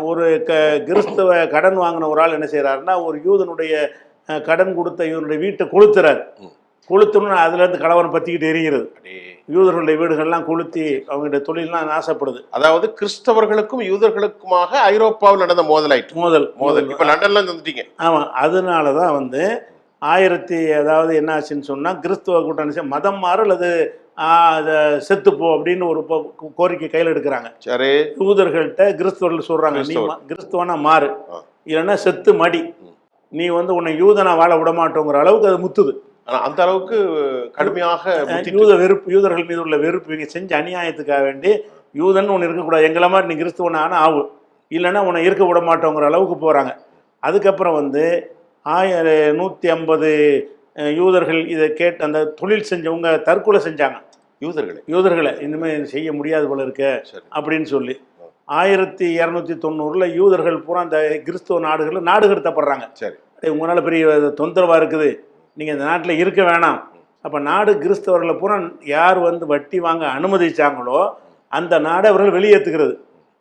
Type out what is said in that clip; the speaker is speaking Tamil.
ஒரு கிறிஸ்தவ கடன் வாங்கின ஒரு ஆள் என்ன செய்கிறாருன்னா, ஒரு யூதனுடைய கடன் கொடுத்த இவனுடைய வீட்டை கொளுத்துறாரு. கொளுத்தணும்னு அதுலேருந்து கலவரம் பற்றிக்கிட்டு எரிகிறது. யூதர்களுடைய வீடுகள்லாம் கொளுத்தி அவங்களுடைய தொழிலெலாம் நாசப்படுது. அதாவது கிறிஸ்தவர்களுக்கும் யூதர்களுக்குமாக ஐரோப்பாவில் நடந்த மோதலாயிற்று. மோதல் இப்போ லண்டன்லாம் வந்துட்டீங்க. ஆமாம், அதனால தான் வந்து அதாவது என்ன ஆச்சுன்னு சொன்னால், கிறிஸ்தவ கூட்டணி மதம் மாறு அல்லது செத்துப்போ அப்படின்னு ஒரு கோரிக்கை கையில் எடுக்கிறாங்க. சரி, யூதர்கள்ட்ட கிறிஸ்தவர்கள் சொல்கிறாங்க, நீ கிறிஸ்தவனா மாறு, இல்லைன்னா செத்து மடி, நீ வந்து உன்னை யூதனா வாழ விடமாட்டோங்கிற அளவுக்கு அது முத்துது. அந்த அளவுக்கு கடுமையாக யூதர்கள் மீது உள்ள வெறுப்பு, இவங்க செஞ்ச அநியாயத்துக்காக வேண்டி யூதன் ஒன்று இருக்கக்கூடாது, எங்களை மாதிரி நீ கிறிஸ்துவனான ஆகும், இல்லைன்னா உன்னை இருக்க விட மாட்டோங்கிற அளவுக்கு போகிறாங்க. அதுக்கப்புறம் வந்து 1150 யூதர்கள் இதை கேட்டு அந்த தொழில் செஞ்சவங்க தற்கொலை செஞ்சாங்க. யூதர்களை இனிமேல் செய்ய முடியாது போல இருக்க அப்படின்னு சொல்லி 1290 யூதர்கள் பூரா அந்த கிறிஸ்துவ நாடுகளில் நாடு கடத்தப்படுறாங்க. சரி, உங்களால் பெரிய தொந்தரவாக இருக்குது, நீங்கள் இந்த நாட்டில் இருக்க வேணாம். அப்போ நாடு கிறிஸ்தவர்களை பூரா யார் வந்து வட்டி வாங்க அனுமதிச்சாங்களோ அந்த நாடை அவர்கள் வெளியேற்றுகிறது.